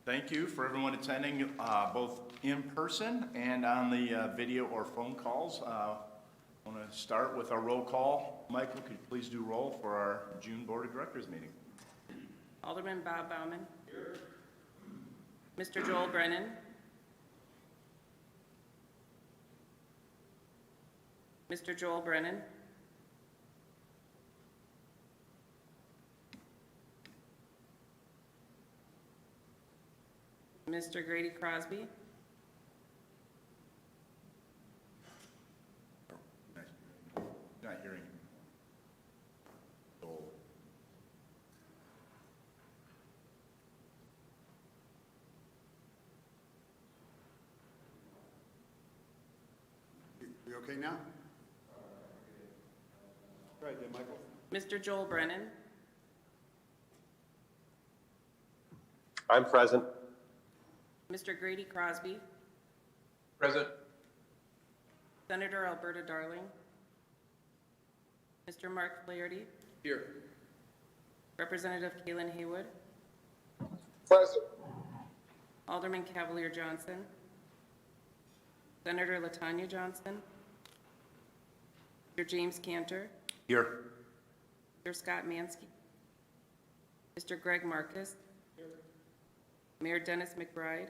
Thank you for everyone attending both in person and on the video or phone calls. I want to start with our roll call. Michael, could you please do roll for our June Board of Directors meeting? Alderman Bob Bauman. Here. Mr. Joel Brennan. Mr. Joel Brennan. Mr. Grady Crosby. Not hearing. Joel. You okay now? Right, yeah, Michael. Mr. Joel Brennan. I'm present. Mr. Grady Crosby. Present. Senator Alberta Darling. Mr. Mark Flaherty. Here. Representative Kaylin Haywood. Present. Alderman Cavalier Johnson. Senator Latanya Johnson. Mr. James Cantor. Here. Mr. Scott Mansky. Mr. Greg Marcus. Mayor Dennis McBride.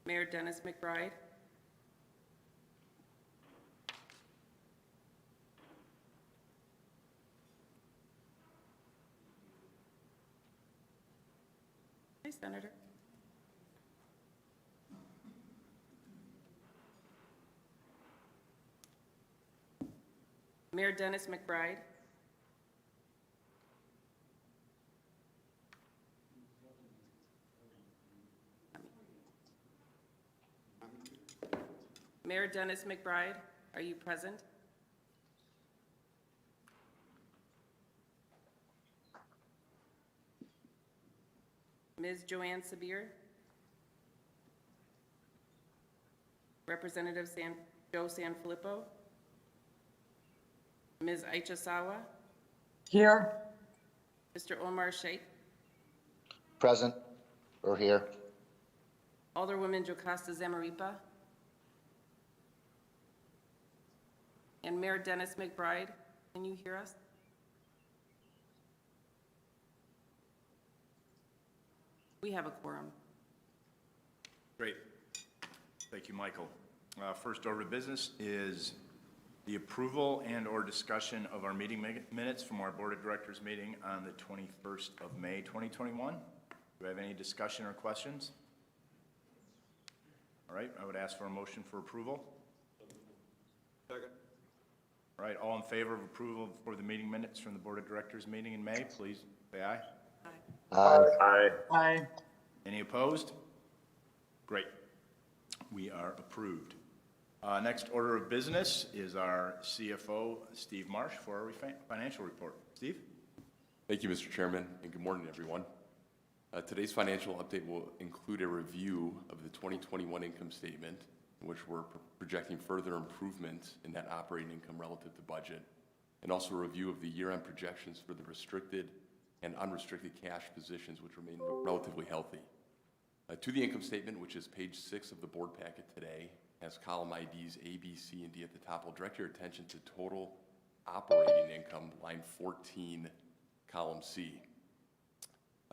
Mayor Dennis McBride. Hi, Senator. Mayor Dennis McBride. Mayor Dennis McBride, are you present? Ms. Joanne Sabir. Representative Joe Sanfilippo. Ms. Aicha Sawa. Here. Mr. Omar Sheikh. Present or here. Alderwoman Jocasta Zamaripa. And Mayor Dennis McBride, can you hear us? We have a quorum. Great. Thank you, Michael. First order of business is the approval and or discussion of our meeting minutes from our Board of Directors meeting on the 21st of May, 2021. Do I have any discussion or questions? All right, I would ask for a motion for approval. Second. All right, all in favor of approval for the meeting minutes from the Board of Directors meeting in May, please say aye. Aye. Aye. Any opposed? Great. We are approved. Next order of business is our CFO, Steve Marsh, for our financial report. Steve? Thank you, Mr. Chairman, and good morning, everyone. Today's financial update will include a review of the 2021 income statement, in which we're projecting further improvement in net operating income relative to budget, and also a review of the year-end projections for the restricted and unrestricted cash positions, which remain relatively healthy. To the income statement, which is page 6 of the board packet today, has column IDs A, B, C, and D at the top. I'll direct your attention to total operating income, line 14, column C.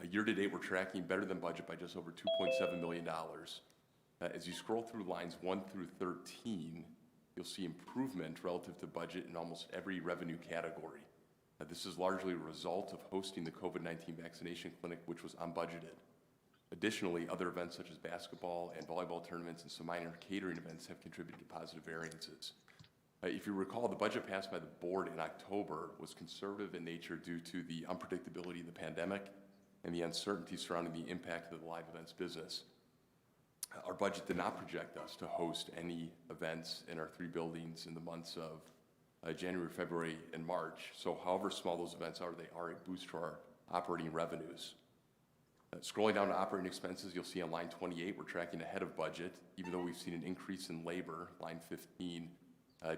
Year to date, we're tracking better than budget by just over $2.7 million. As you scroll through lines 1 through 13, you'll see improvement relative to budget in almost every revenue category. This is largely a result of hosting the COVID-19 vaccination clinic, which was unbudgeted. Additionally, other events such as basketball and volleyball tournaments and some minor catering events have contributed to positive variances. If you recall, the budget passed by the board in October was conservative in nature due to the unpredictability of the pandemic and the uncertainty surrounding the impact of the live events business. Our budget did not project us to host any events in our 3 buildings in the months of January, February, and March. So however small those events are, they are a boost to our operating revenues. Scrolling down to operating expenses, you'll see on line 28, we're tracking ahead of budget, even though we've seen an increase in labor, line 15.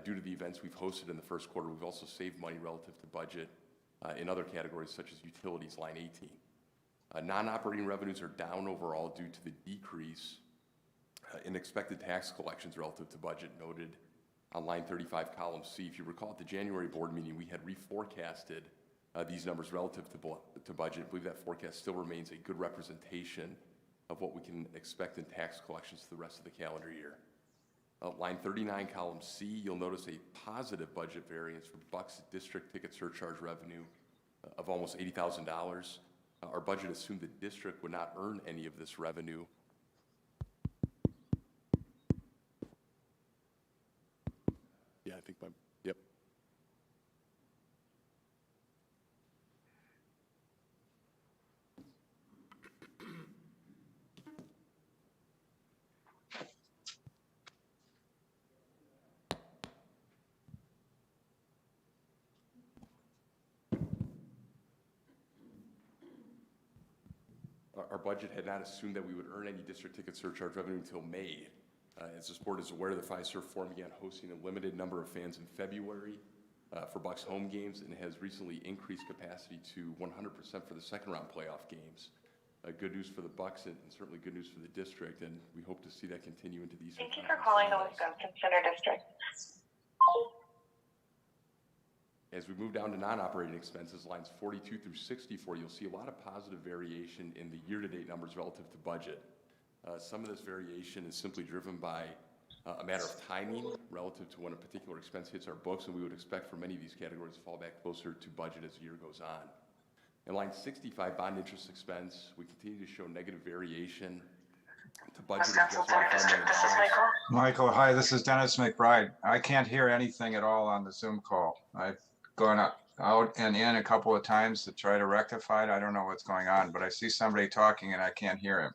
Due to the events we've hosted in the first quarter, we've also saved money relative to budget in other categories such as utilities, line 18. Non-operating revenues are down overall due to the decrease in expected tax collections relative to budget noted on line 35, column C. If you recall, at the January board meeting, we had reforecasted these numbers relative to budget. I believe that forecast still remains a good representation of what we can expect in tax collections the rest of the calendar year. Line 39, column C, you'll notice a positive budget variance for Bucks district ticket surcharge revenue of almost $80,000. Our budget assumed the district would not earn any of this revenue. Yeah, I think yep. Our budget had not assumed that we would earn any district ticket surcharge revenue until May. As this board is aware, the Fiserv Forum began hosting a limited number of fans in February for Bucks home games and has recently increased capacity to 100% for the second round playoff games. Good news for the Bucks and certainly good news for the district, and we hope to see that continue into these. Thank you for calling the Wisconsin Center District. As we move down to non-operating expenses, lines 42 through 64, you'll see a lot of positive variation in the year-to-date numbers relative to budget. Some of this variation is simply driven by a matter of timing relative to when a particular expense hits our books, and we would expect for many of these categories to fall back closer to budget as the year goes on. In line 65, bond interest expense, we continue to show negative variation to budget of Wisconsin just Center over $5 District, million. this is Michael. Michael, hi, this is Dennis McBride. I can't hear anything at all on the Zoom call. I've gone out and in a couple of times to try to rectify it. I don't know what's going on, but I see somebody talking and I can't hear him.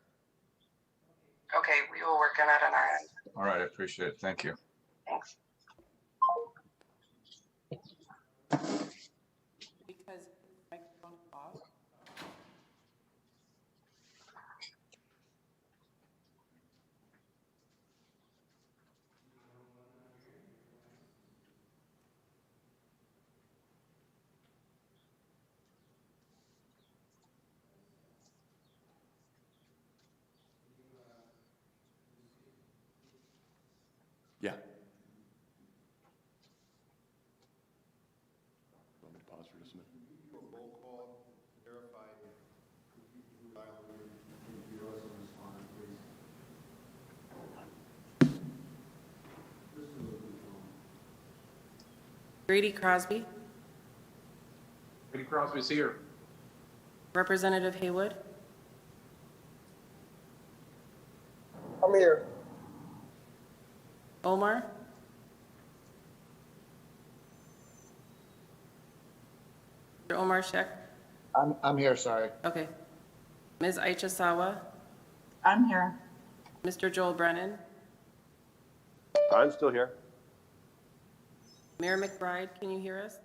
Okay, we will work on it on our end. All right, I appreciate it. Thank you. Thanks. Because microphone off. Yeah. Want me to pause for just a minute? Roll call, verify who dialed in, and hear us and respond, please. Grady Crosby, Grady Crosby's here. Representative Haywood, I'm here. Omar, Mr. Omar Sheikh, I'm here, sorry. okay. Ms. Aicha Sawa, I'm here. Mr. Joel Brennan, I'm still here. Mayor McBride, can you hear us?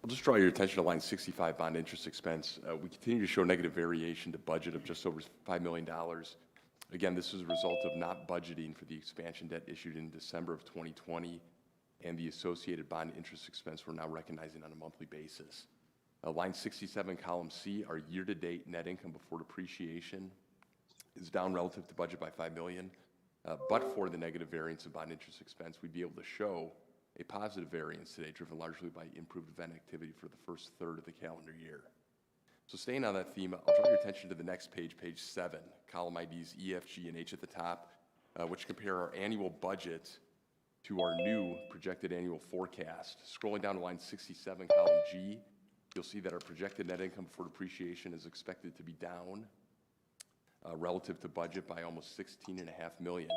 I'll just draw your attention to line 65, bond interest expense. We continue to show negative variation to budget of just over $5 million. Again, this is a result of not budgeting for the expansion debt issued in December of 2020 and the associated bond interest expense we're now recognizing on a monthly basis. Line 67, column C, our year-to-date net income before depreciation is down relative to budget by $5 million. But for the negative variance of bond interest expense, we'd be able to show a positive variance today, driven largely by improved event activity for the first third of the calendar year. So staying on that theme, I'll draw your attention to the next page, page 7, column IDs E, F, G, and H at the top, which compare our annual budget to our new projected annual forecast. Scrolling down to line 67, column G, you'll see that our projected net income before depreciation is expected to be down relative to budget by almost $16.5 million.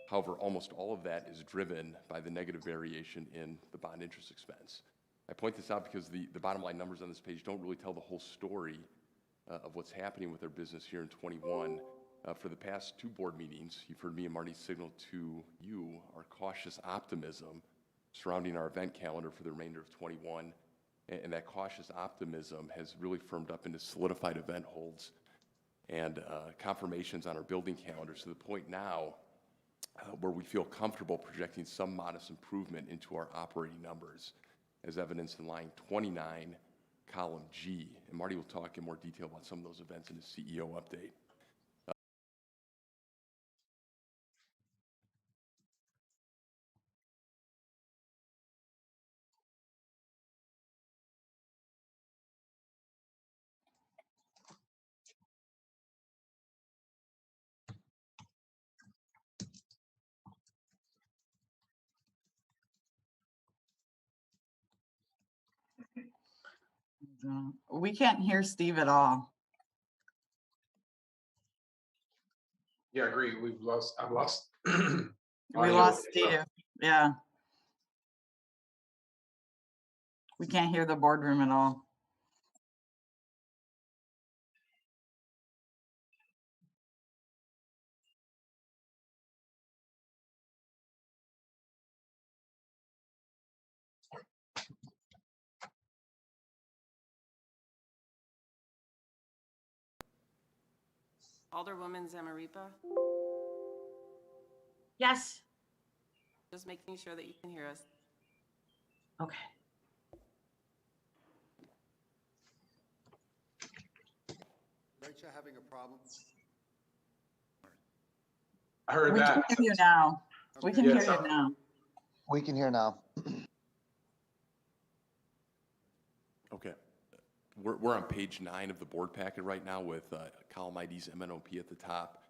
However, almost all of that is driven by the negative variation in the bond interest expense. I point this out because the bottom line numbers on this page don't really tell the whole story of what's happening with our business here in 21. For the past two board meetings, you've heard me and Marty signal to you our cautious optimism surrounding our event calendar for the remainder of 21. And that cautious optimism has really firmed up into solidified event holds and confirmations on our building calendars to the point now where we feel comfortable projecting some modest improvement into our operating numbers, as evidenced in line 29, column G. And Marty will talk in more detail about some of those events in his CEO update. We can't hear Steve at all. Yeah, I agree. I've lost. We audio. lost Steve. Yeah. We can't hear the boardroom at all. Alderwoman Zamarripa, Yes. just making sure that you can hear us. Okay. Rachel having a problem? I heard We can that. hear you now. We can hear Yes, you now. We can hear now. Okay. We're on page 9 of the board packet right now with column IDs MNOP at the top.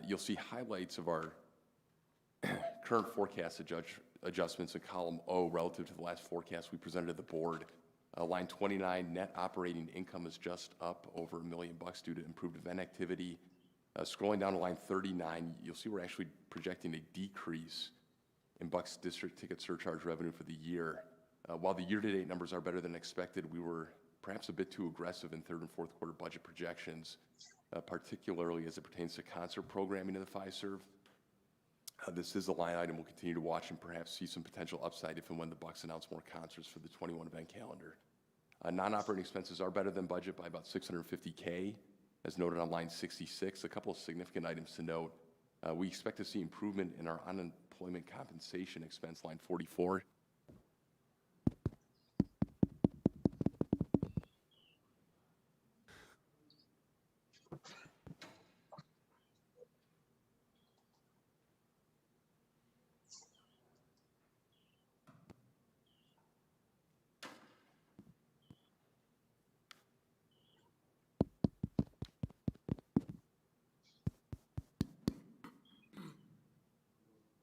You'll see highlights of our current forecast adjustments in column O relative to the last forecast we presented to the board. Line 29, net operating income is just up over $1 million due to improved event activity. Scrolling down to line 39, you'll see we're actually projecting a decrease in Bucks district ticket surcharge revenue for the year. While the year-to-date numbers are better than expected, we were perhaps a bit too aggressive in third and fourth quarter budget projections, particularly as it pertains to concert programming in the FISERV. This is a line item we'll continue to watch and perhaps see some potential upside if and when the Bucks announce more concerts for the 21 event calendar. Non-operating expenses are better than budget by about $650K, as noted on line 66. A couple of significant items to note. We expect to see improvement in our unemployment compensation expense, line 44.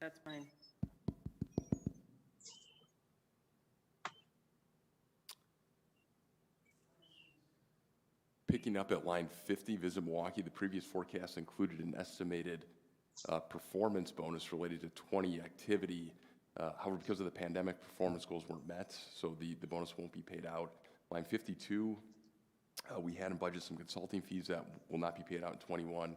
That's fine. Picking up at line 50, Visit Milwaukee, the previous forecast included an estimated performance bonus related to 20 activity. However, because of the pandemic, performance goals weren't met, so the bonus won't be paid out. Line 52, we had in budget some consulting fees that will not be paid out in 21.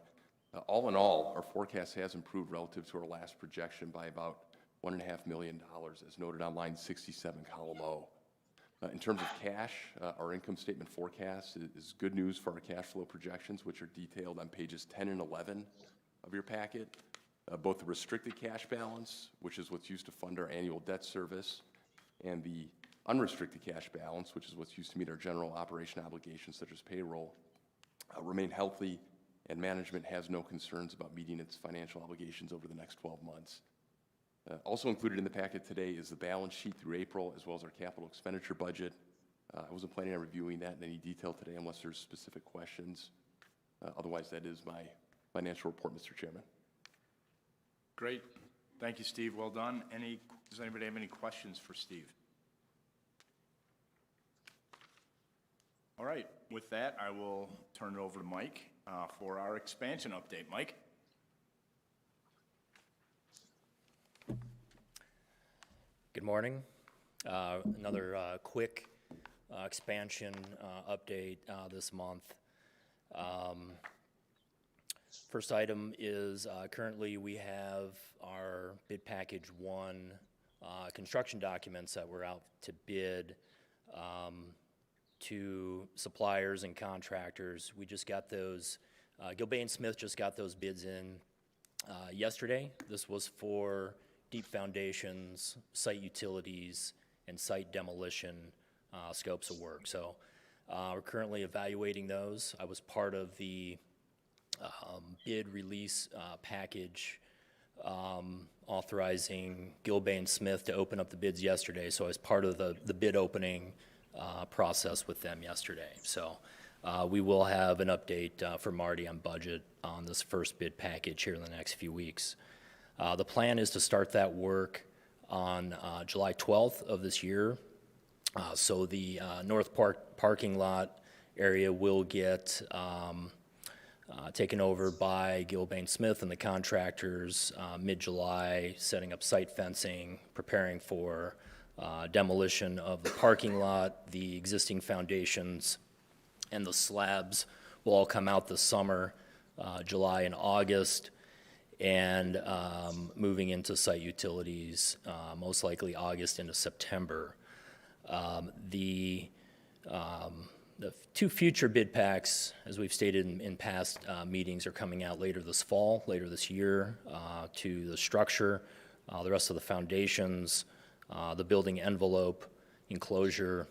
All in all, our forecast has improved relative to our last projection by about $1.5 million, as noted on line 67, column O. In terms of cash, our income statement forecast is good news for our cash flow projections, which are detailed on pages 10 and 11 of your packet. Both the restricted cash balance, which is what's used to fund our annual debt service, and the unrestricted cash balance, which is what's used to meet our general operation obligations such as payroll, remain healthy, and management has no concerns about meeting its financial obligations over the next 12 months. Also included in the packet today is the balance sheet through April, as well as our capital expenditure budget. I wasn't planning on reviewing that in any detail today unless there's specific questions. Otherwise, that is my financial report, Mr. Chairman. Great. Thank you, Steve. Well done. Does anybody have any questions for Steve? All right. With that, I will turn it over to Mike for our expansion update. Mike? Good morning. Another quick expansion update this month. First item is currently we have our bid package 1 construction documents that were out to bid to suppliers and contractors. We just got those, Gilbane and Smith just got those bids in yesterday. This was for deep foundations, site utilities, and site demolition scopes of work. So we're currently evaluating those. I was part of the bid release package authorizing Gilbane Smith to open up the bids yesterday. So I was part of the bid opening process with them yesterday. So we will have an update for Marty on budget on this first bid package here in the next few weeks. The plan is to start that work on July 12th of this year. So the North Park parking lot area will get taken over by Gilbane Smith and the contractors mid-July, setting up site fencing, preparing for demolition of the parking lot. The existing foundations and the slabs will all come out this summer, July and August, and moving into site utilities, most likely August into September. The two future bid packs, as we've stated in past meetings, are coming out later this fall, later this year, to the structure, the rest of the foundations, the building envelope, enclosure,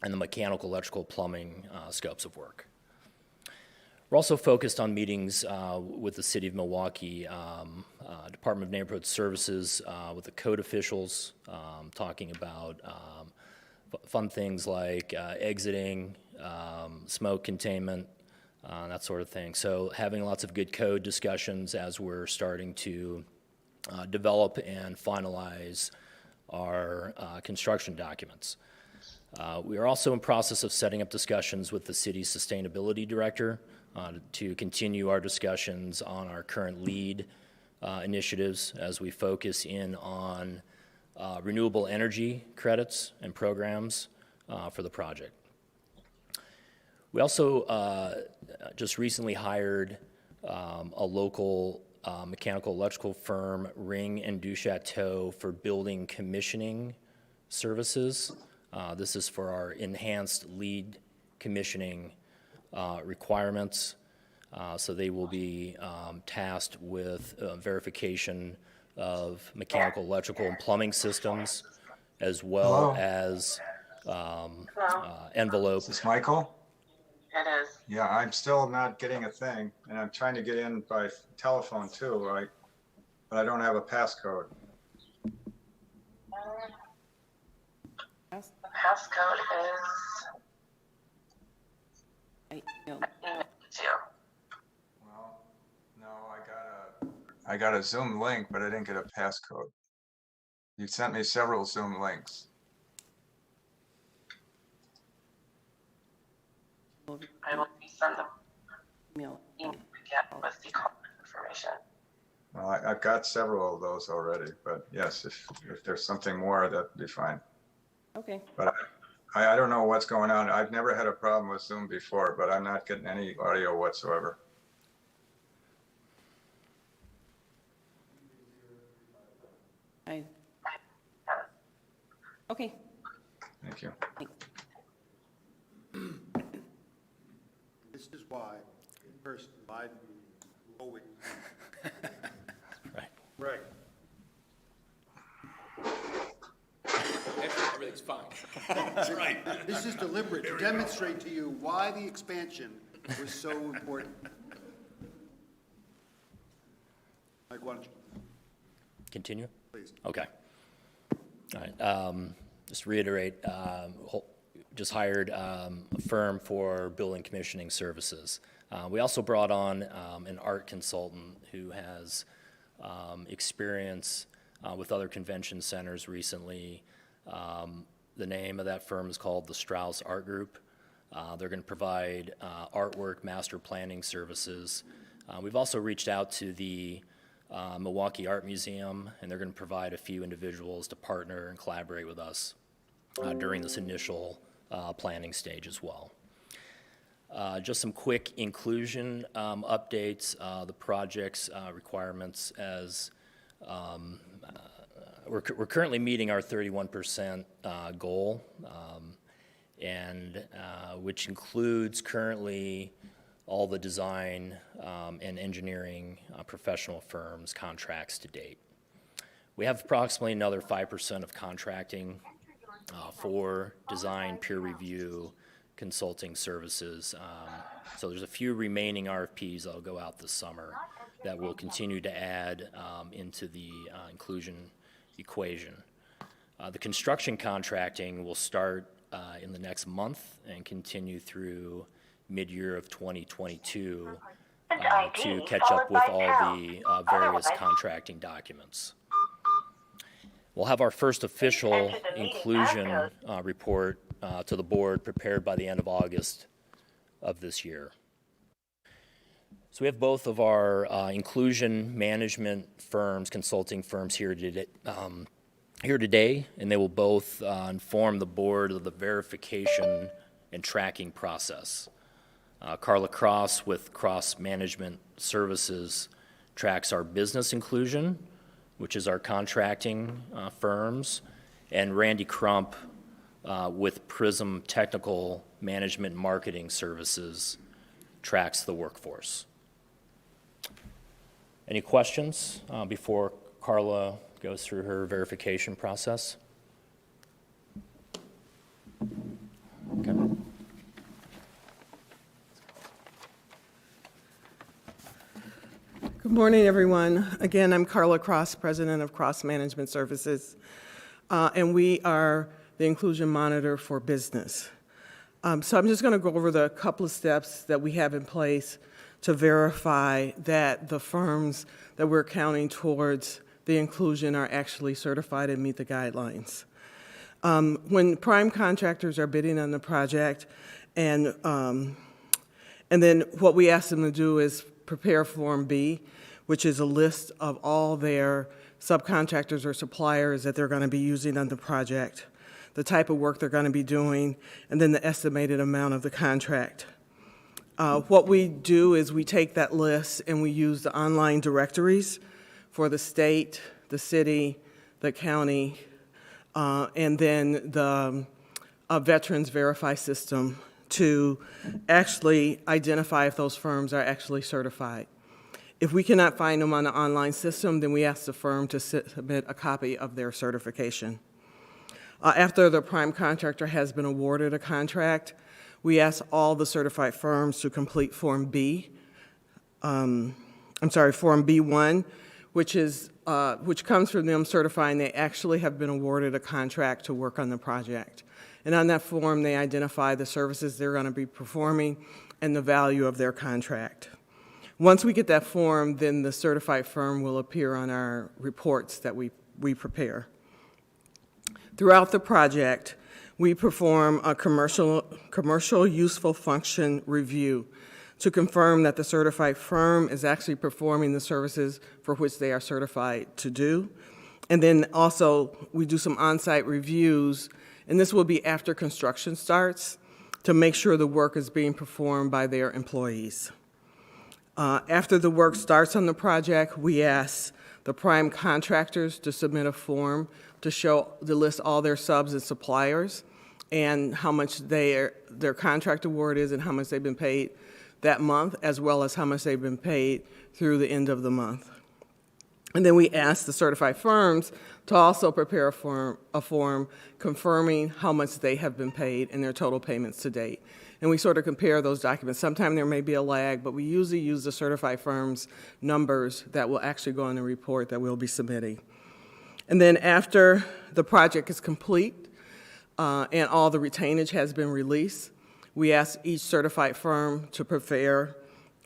and the mechanical, electrical, plumbing scopes of work. We're also focused on meetings with the City of Milwaukee, Department of Neighborhood Services, with the code officials, talking about fun things like exiting, smoke containment, that sort of thing. So having lots of good code discussions as we're starting to develop and finalize our construction documents. We are also in process of setting up discussions with the city's sustainability director to continue our discussions on our current lead initiatives as we focus in on renewable energy credits and programs for the project. We also just recently hired a local mechanical electrical firm, Ring and Duchateau, for building commissioning services. This is for our enhanced lead commissioning requirements. So they will be tasked with verification of mechanical, electrical, and plumbing systems, as well as envelope. Is this Michael? It is. Yeah, I'm still not getting a thing, and I'm trying to get in by telephone too, right? But I don't have a passcode. The passcode is No. two. Well, no, I got a Zoom link, but I didn't get a passcode. You sent me several Zoom links. I will send the Email. email again with the contact information. Well, I've got several of those already, but yes, if there's something more, that'd be fine. Okay. But I don't know what's going on. I've never had a problem with Zoom before, but I'm not getting any audio whatsoever. Okay. Thank you. This is why in-person live meetings always. Right. Right. Everything's fine. That's right. This is deliberate to demonstrate to you why the expansion was so important. Mike, why don't you, Continue? please? Okay. All right. Just to reiterate, just hired a firm for building commissioning services. We also brought on an art consultant who has experience with other convention centers recently. The name of that firm is called the Strauss Art Group. They're going to provide artwork master planning services. We've also reached out to the Milwaukee Art Museum, and they're going to provide a few individuals to partner and collaborate with us during this initial planning stage as well. Just some quick inclusion updates, the project's requirements as we're currently meeting our 31% goal, and which includes currently all the design and engineering professional firms contracts to date. We have approximately another 5% of contracting for design, peer review, consulting services. So there's a few remaining RFPs that'll go out this summer that will continue to add into the inclusion equation. The construction contracting will start in the next month and continue through mid-year of 2022 to catch up with all the various contracting documents. We'll have our first official inclusion report to the board prepared by the end of August of this year. So we have both of our inclusion management firms, consulting firms here today, and they will both inform the board of the verification and tracking process. Carla Cross with Cross Management Services tracks our business inclusion, which is our contracting firms, and Randy Crump with Prism Technical Management Marketing Services tracks the workforce. Any questions before Carla goes through her verification process? Okay. Good morning, everyone. Again, I'm Carla Cross, President of Cross Management Services, and we are the Inclusion Monitor for Business. So I'm just going to go over the couple of steps that we have in place to verify that the firms that we're counting towards the inclusion are actually certified and meet the guidelines. When prime contractors are bidding on the project, and then what we ask them to do is prepare Form B, which is a list of all their subcontractors or suppliers that they're going to be using on the project, the type of work they're going to be doing, and then the estimated amount of the contract. What we do is we take that list and we use the online directories for the state, the city, the county, and then the Veterans Verify system to actually identify if those firms are actually certified. If we cannot find them on the online system, then we ask the firm to submit a copy of their certification. After the prime contractor has been awarded a contract, we ask all the certified firms to complete Form B. Form B1, which comes from them certifying they actually have been awarded a contract to work on the project. And on that form, they identify the services they're going to be performing and the value of their contract. Once we get that form, then the certified firm will appear on our reports that we prepare. Throughout the project, we perform a commercial useful function review to confirm that the certified firm is actually performing the services for which they are certified to do. And then also, we do some on-site reviews, and this will be after construction starts, to make sure the work is being performed by their employees. After the work starts on the project, we ask the prime contractors to submit a form to list all their subs and suppliers and how much their contract award is and how much they've been paid that month, as well as how much they've been paid through the end of the month. And then we ask the certified firms to also prepare a form confirming how much they have been paid and their total payments to date. And we sort of compare those documents. Sometimes there may be a lag, but we usually use the certified firms' numbers that will actually go on the report that we'll be submitting. And then after the project is complete and all the retainage has been released, we ask each certified firm to prepare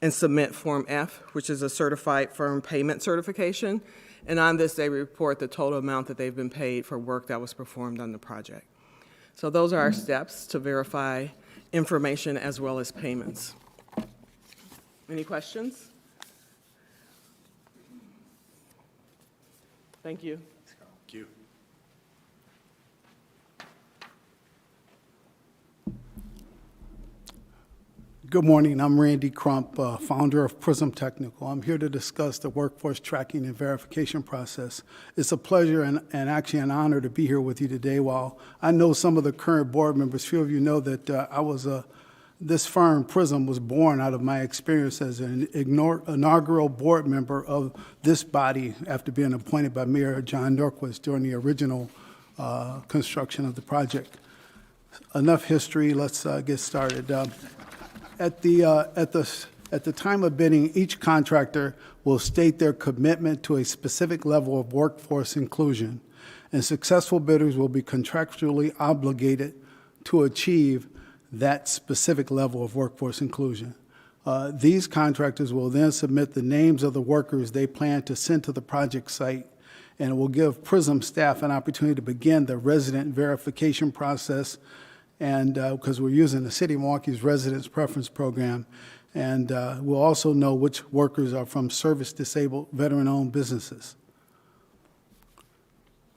and submit Form F, which is a certified firm payment certification. And on this, they report the total amount that they've been paid for work that was performed on the project. So those are our steps to verify information as well as payments. Any questions? Thank you. Thank you. Good morning. I'm Randy Crump, founder of Prism Technical. I'm here to discuss the workforce tracking and verification process. It's a pleasure and actually an honor to be here with you today. While I know some of the current board members, few of you know that this firm, Prism, was born out of my experience as an inaugural board member of this body after being appointed by Mayor John Norquist during the original construction of the project. Enough history. Let's get started. At the time of bidding, each contractor will state their commitment to a specific level of workforce inclusion, and successful bidders will be contractually obligated to achieve that specific level of workforce inclusion. These contractors will then submit the names of the workers they plan to send to the project site, and it will give Prism staff an opportunity to begin the resident verification process, and because we're using the City of Milwaukee's Residence Preference Program, and we'll also know which workers are from service-disabled, veteran-owned businesses.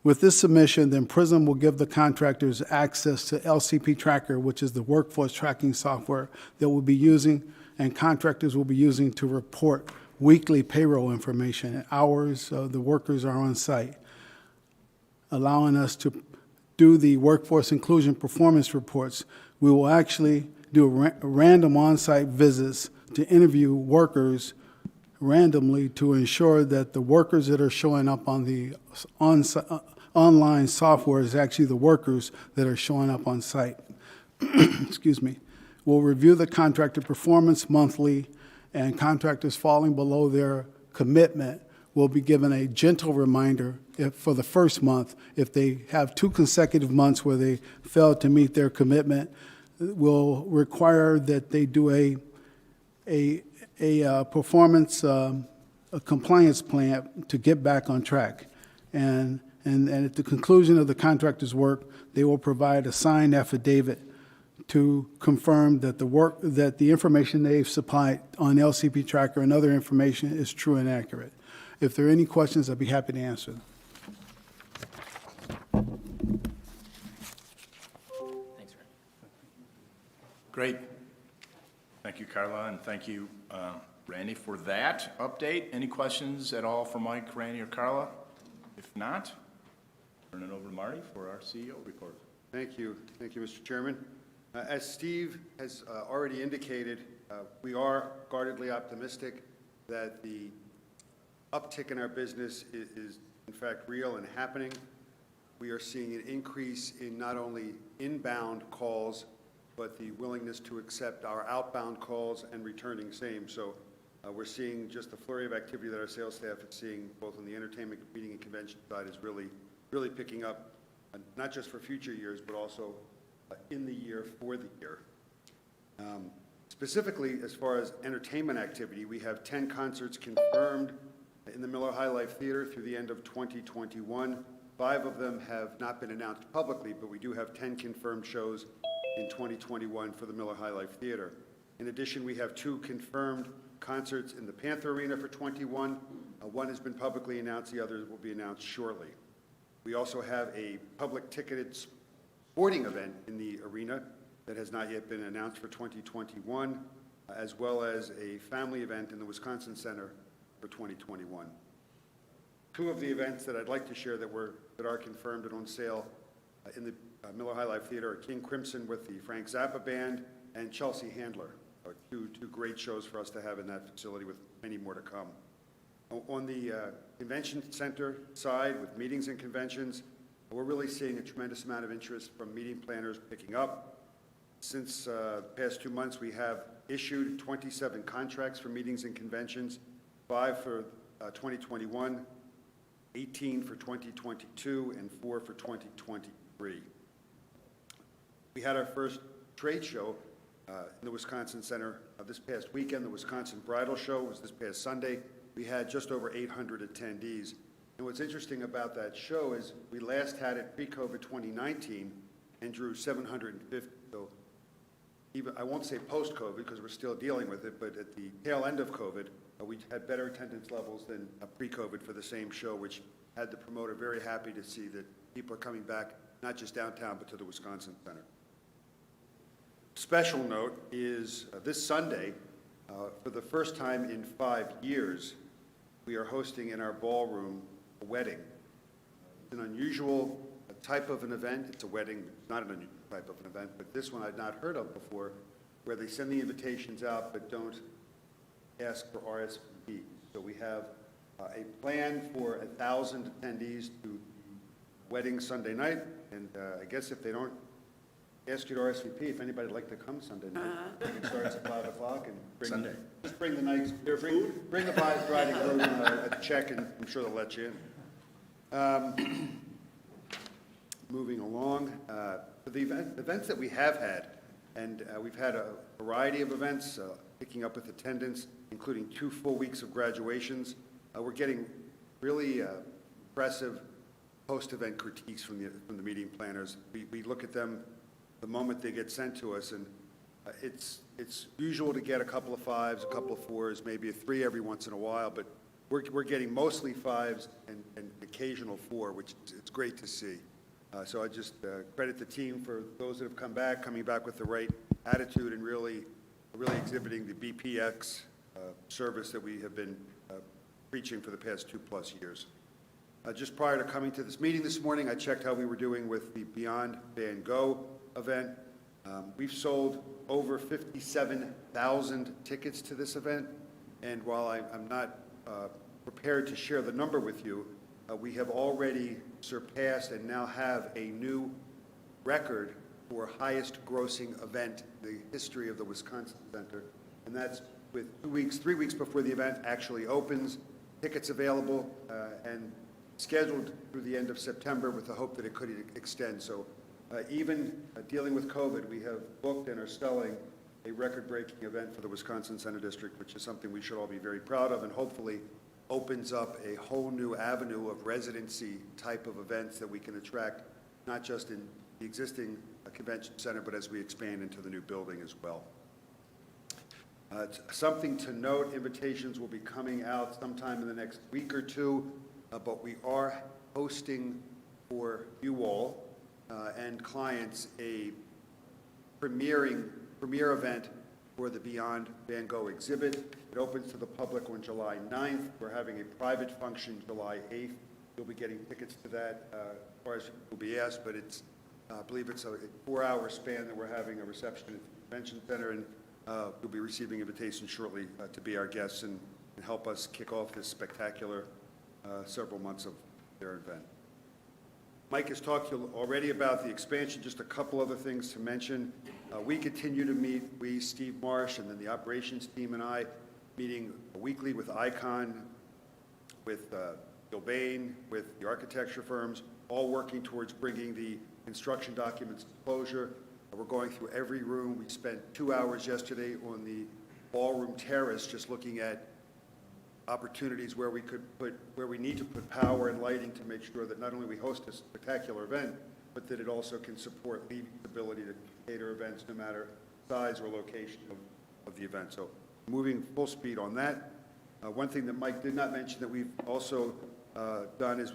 With this submission, then Prism will give the contractors access to LCP Tracker, which is the workforce tracking software that we'll be using and contractors will be using to report weekly payroll information and hours the workers are on site, allowing us to do the workforce inclusion performance reports. We will actually do random on-site visits to interview workers randomly to ensure that the workers that are showing up on the online software is actually the workers that are showing up on site. Excuse me. We'll review the contractor performance monthly, and contractors falling below their commitment will be given a gentle reminder for the first month. If they have 2 consecutive months where they failed to meet their commitment, will require that they do a performance a compliance plan to get back on track. And at the conclusion of the contractor's work, they will provide a signed affidavit to confirm that the information they've supplied on LCP Tracker and other information is true and accurate. If there are any questions, I'd be happy to answer them. Thanks, Randy. Great. Thank you, Carla, and thank you, Randy, for that update. Any questions at all for Mike, Randy, or Carla? If not, turn it over to Marty for our CEO report. Thank you. Thank you, Mr. Chairman. As Steve has already indicated, we are guardedly optimistic that the uptick in our business is in fact real and happening. We are seeing an increase in not only inbound calls, but the willingness to accept our outbound calls and returning same. So we're seeing just the flurry of activity that our sales staff is seeing, both on the entertainment, meeting, and convention side, is really picking up, not just for future years, but also in the year for the year. Specifically, as far as entertainment activity, we have 10 concerts confirmed in the Miller High Life Theater through the end of 2021. 5 of them have not been announced publicly, but we do have 10 confirmed shows in 2021 for the Miller High Life Theater. In addition, we have 2 confirmed concerts in the Panther Arena for 21. One has been publicly announced, the other will be announced shortly. We also have a public ticketed sporting event in the arena that has not yet been announced for 2021, as well as a family event in the Wisconsin Center for 2021. 2 of the events that I'd like to share that are confirmed and on sale in the Miller High Life Theater are King Crimson with the Frank Zappa Band and Chelsea Handler. Two great shows for us to have in that facility, with many more to come. On the convention center side, with meetings and conventions, we're really seeing a tremendous amount of interest from meeting planners picking up. Since the past 2 months, we have issued 27 contracts for meetings and conventions, 5 for 2021, 18 for 2022, and 4 for 2023. We had our first trade show in the Wisconsin Center this past weekend. The Wisconsin Bridal Show was this past Sunday. We had just over 800 attendees. And what's interesting about that show is we last had it pre-COVID 2019 and drew 750. So even, I won't say post-COVID because we're still dealing with it, but at the tail end of COVID, we had better attendance levels than pre-COVID for the same show, which had the promoter very happy to see that people are coming back, not just downtown, but to the Wisconsin Center. special note is this Sunday, for the first time in 5 years, we are hosting in our ballroom a wedding. It's an unusual type of an event. It's a wedding, not an unusual type of an event, but this one I'd not heard of before, where they send the invitations out but don't ask for RSVP. So we have a plan for 1,000 attendees to the wedding Sunday night, and I guess if they don't ask you to RSVP, if anybody'd like to come Sunday night, it starts at 5 o'clock, and Sunday. just bring the nice, bring the bride and groom a check, and I'm sure they'll let you in. Moving along, for the events that we have had, and we've had a variety of events, picking up with attendance, including 2 full weeks of graduations. We're getting really impressive post-event critiques from the meeting planners. We look at them the moment they get sent to us, and it's usual to get a couple of 5s, a couple of 4s, maybe a 3 every once in a while, but we're getting mostly 5s and occasional 4, which it's great to see. So I just credit the team for those that have coming back with the right attitude and really exhibiting the BPX service that we have been preaching for the past 2+ years. Just prior to coming to this meeting this morning, I checked how we were doing with the Beyond Van Gogh event. We've sold over 57,000 tickets to this event, and while I'm not prepared to share the number with you, we have already surpassed and now have a new record for highest grossing event in the history of the Wisconsin Center, and that's with 3 weeks before the event actually opens, tickets available, and scheduled through the end of September with the hope that it could extend. So even dealing with COVID, we have booked and are selling a record-breaking event for the Wisconsin Center District, which is something we should all be very proud of, and hopefully opens up a whole new avenue of residency type of events that we can attract, not just in the existing convention center, but as we expand into the new building as well. Something to note, invitations will be coming out sometime in the next week or two, but we are hosting for you all and clients a premiere event for the Beyond Van Gogh exhibit. It opens to the public on July 9th. We're having a private function July 8th. You'll be getting tickets to that as far as will be asked, but it's, I believe it's a 4-hour span that we're having a reception at the convention center, and you'll be receiving invitations shortly to be our guests and help us kick off this spectacular several months of their event. Mike has talked to you already about the expansion. Just a couple other things to mention. We continue to meet, Steve Marsh, and then the operations team and I, meeting weekly with ICON, with Gilbane, with the architecture firms, all working towards bringing the construction documents to closure. We're going through every room. We spent 2 hours yesterday on the ballroom terrace just looking at opportunities where we need to put power and lighting to make sure that not only we host a spectacular event, but that it also can support Levy's ability to cater events no matter size or location of the event. So moving full speed on that. One thing that Mike did not mention that we've also done is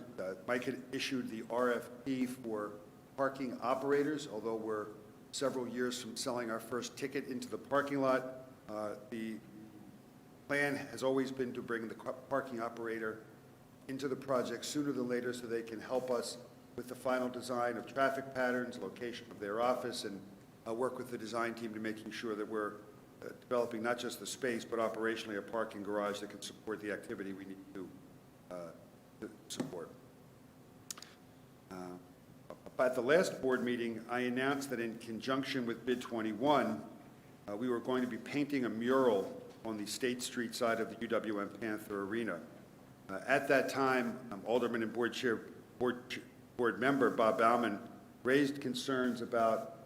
Mike had issued the RFP for parking operators. Although we're several years from selling our first ticket into the parking lot, the plan has always been to bring the parking operator into the project sooner than later so they can help us with the final design of traffic patterns, location of their office, and work with the design team to making sure that we're developing not just the space, but operationally a parking garage that can support the activity we need to support. At the last board meeting, I announced that in conjunction with Bid 21, we were going to be painting a mural on the State Street side of the UWM Panther Arena. At that time, Alderman and board member Bob Bauman raised concerns about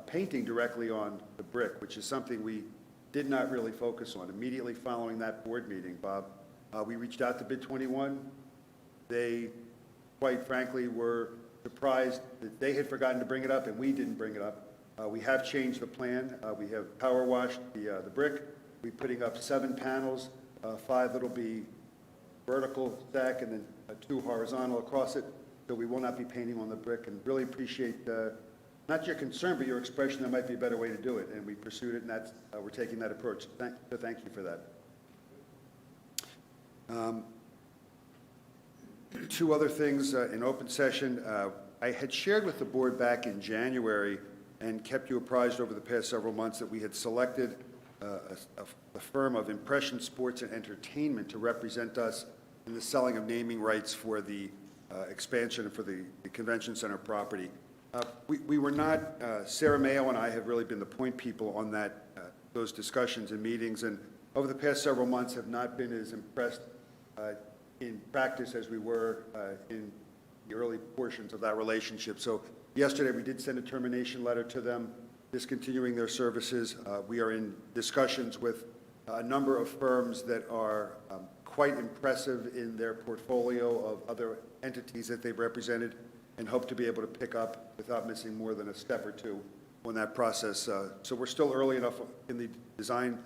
painting directly on the brick, which is something we did not really focus on. Immediately following that board meeting, Bob, we reached out to Bid 21. They, quite frankly, were surprised that they had forgotten to bring it up and we didn't bring it up. We have changed the plan. We have power washed the brick. We're putting up 7 panels, 5 that'll be vertical stack and then 2 horizontal across it. So we will not be painting on the brick, and really appreciate not your concern, but your expression there might be a better way to do it, and we pursued it, and that's, we're taking that approach. Thank you for that. Two other things in open session. I had shared with the board back in January and kept you apprised over the past several months that we had selected a firm of Impression Sports and Entertainment to represent us in the selling of naming rights for the expansion and for the convention center property. We were not, Sarah Mayo and I have really been the point people on that, those discussions and meetings, and over the past several months have not been as impressed in practice as we were in the early portions of that relationship. So yesterday we did send a termination letter to them, discontinuing their services. We are in discussions with a number of firms that are quite impressive in their portfolio of other entities that they've represented, and hope to be able to pick up without missing more than a step or two on that process. So we're still early enough in the design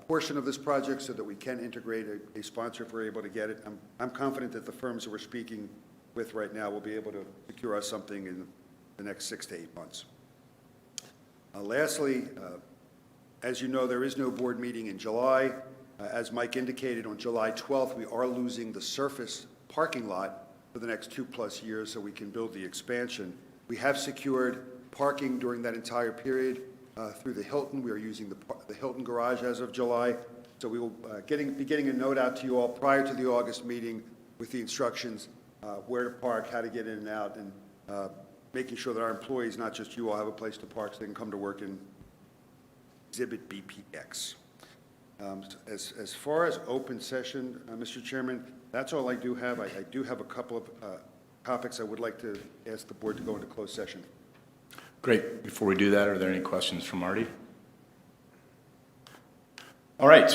portion of this project so that we can integrate a sponsor if we're able to get it. I'm confident that the firms that we're speaking with right now will be able to secure us something in the next 6 to 8 months. Lastly, as you know, there is no board meeting in July. As Mike indicated, on July 12th, we are losing the surface parking lot for the next 2+ years so we can build the expansion. We have secured parking during that entire period through the Hilton. We are using the Hilton garage as of July. So we will be getting a note out to you all prior to the August meeting with the instructions where to park, how to get in and out, and making sure that our employees, not just you all, have a place to park so they can come to work in Exhibit BPX. As far as open session, Mr. Chairman, that's all I do have. I do have a couple of topics I would like to ask the board to go into closed session. Great. Before we do that, are there any questions from Marty? All right.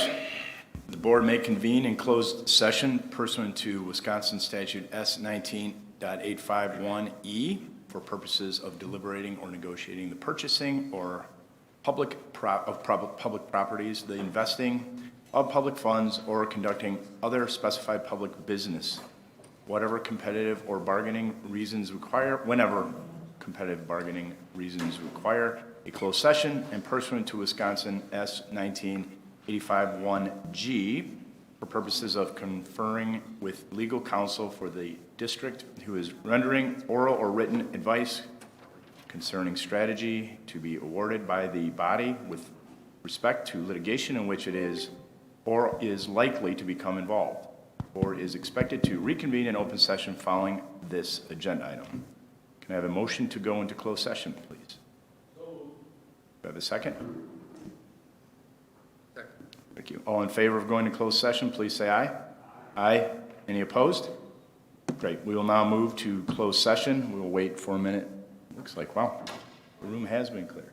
The board may convene in closed session pursuant to Wisconsin Statute S19.851E for purposes of deliberating or negotiating the purchasing or public properties, the investing of public funds, or conducting other specified public business, whatever competitive or bargaining reasons require, whenever competitive bargaining reasons require a closed session, and pursuant to Wisconsin S19.851G for purposes of conferring with legal counsel for the district who is rendering oral or written advice concerning strategy to be awarded by the body with respect to litigation in which it is or is likely to become involved, or is expected to reconvene in open session following this agenda item. Can I have a motion to go into closed session, please? Do I have a second? Second. Thank you. All in favor of going to closed session, please say aye. Aye. Any opposed? Great. We will now move to closed session. We will wait for a minute. Looks like, wow, the room has been cleared.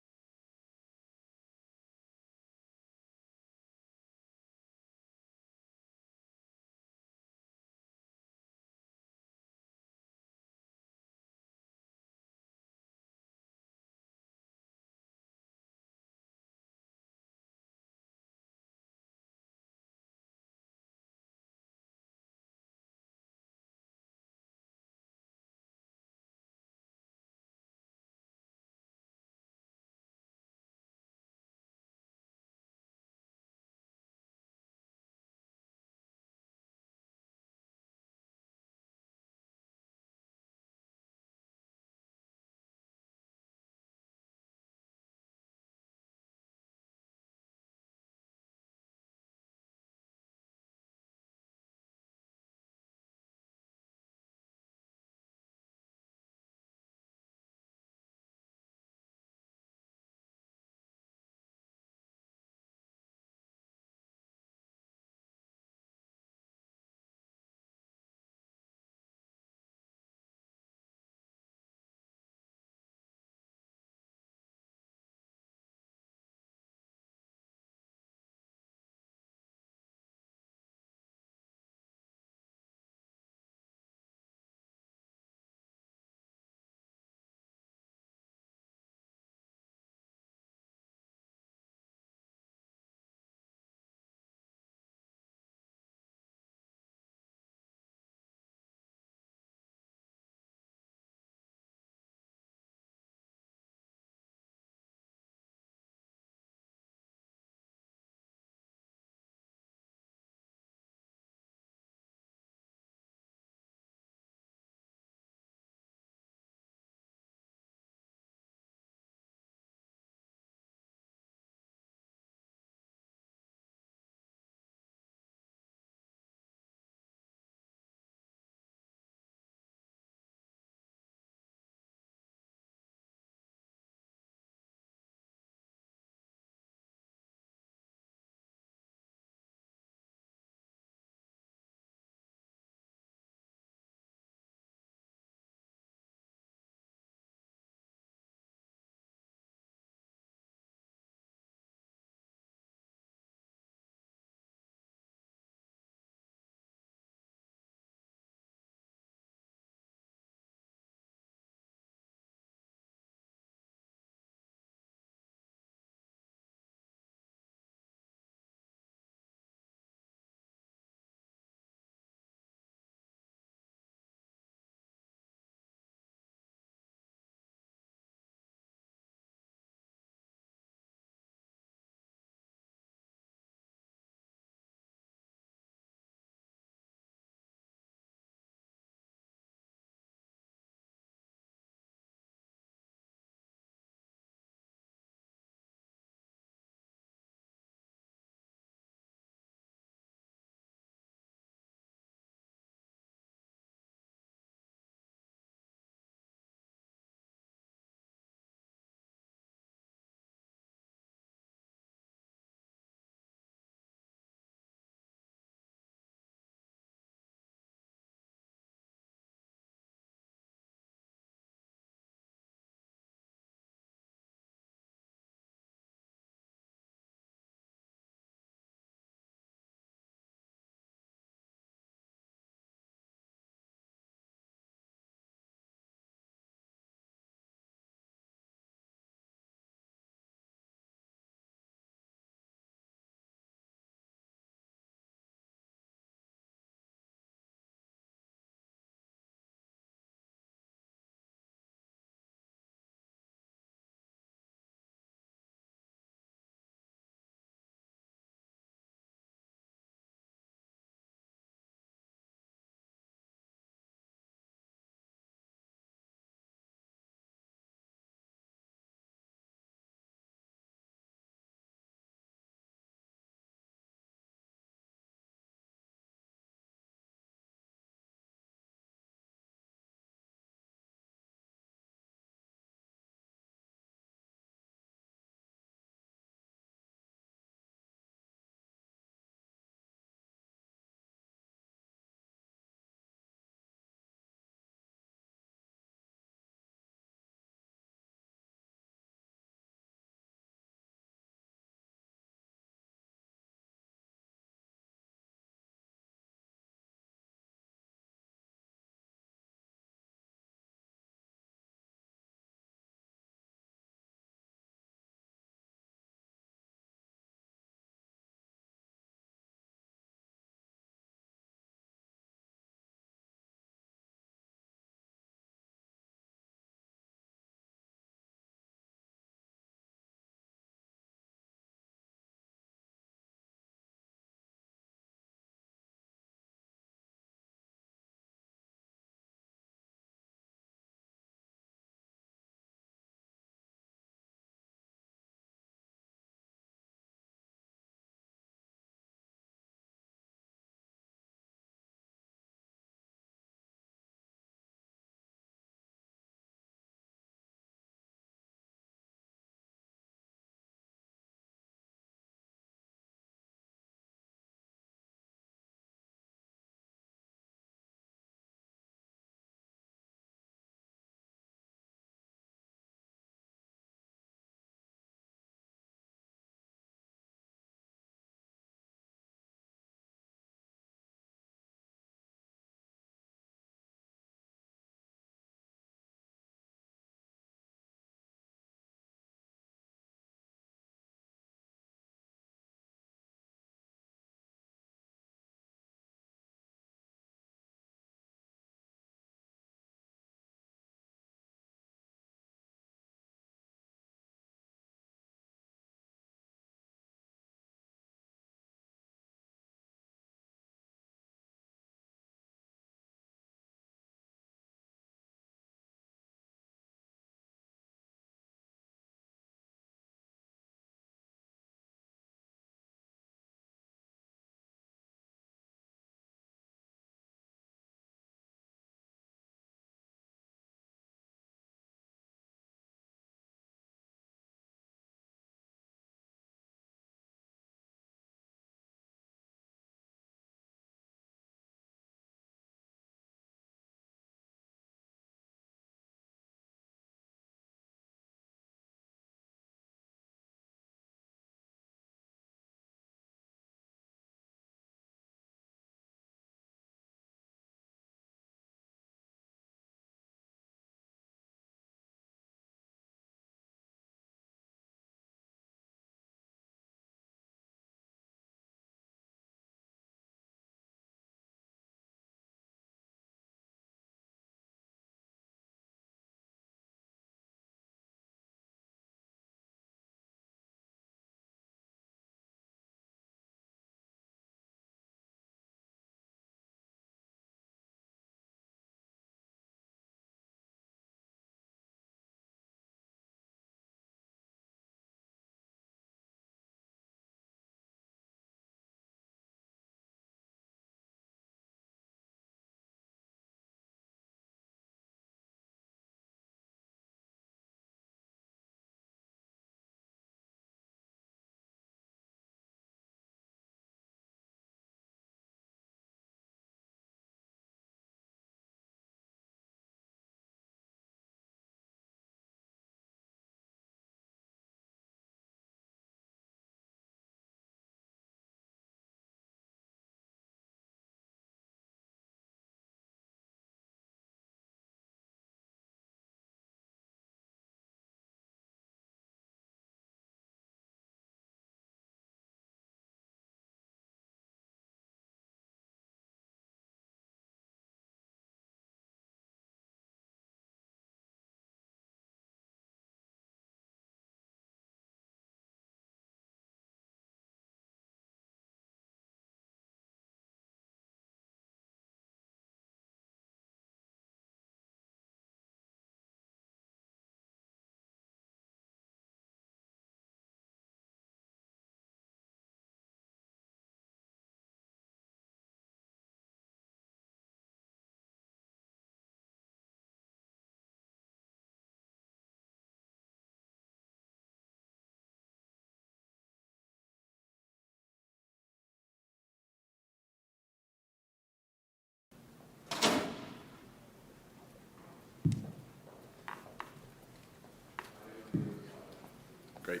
Great.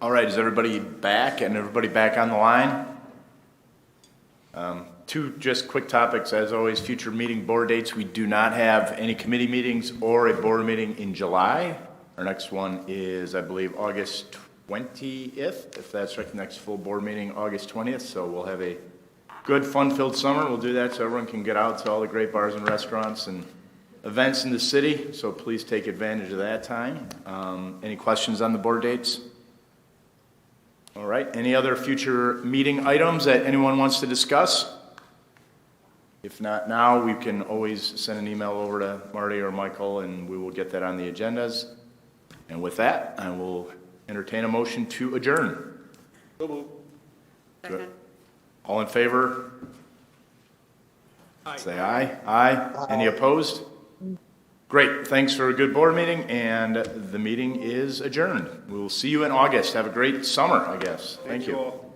All right, is everybody back and everybody back on the line? Two just quick topics, as always, future meeting board dates. We do not have any committee meetings or a board meeting in July. Our next one is, I believe, August 20th, if that's right, next full board meeting, August 20th. So we'll have a good, fun-filled summer. We'll do that so everyone can get out to all the great bars and restaurants and events in the city. So please take advantage of that time. Any questions on the board dates? All right, any other future meeting items that anyone wants to discuss? If not now, we can always send an email over to Marty or Michael, and we will get that on the agendas. And with that, I will entertain a motion to adjourn. Second. All in favor? Say aye. Aye. Any opposed? Great, thanks for a good board meeting, and the meeting is adjourned. We will see you in August. Have a great summer, I guess. Thank you. all.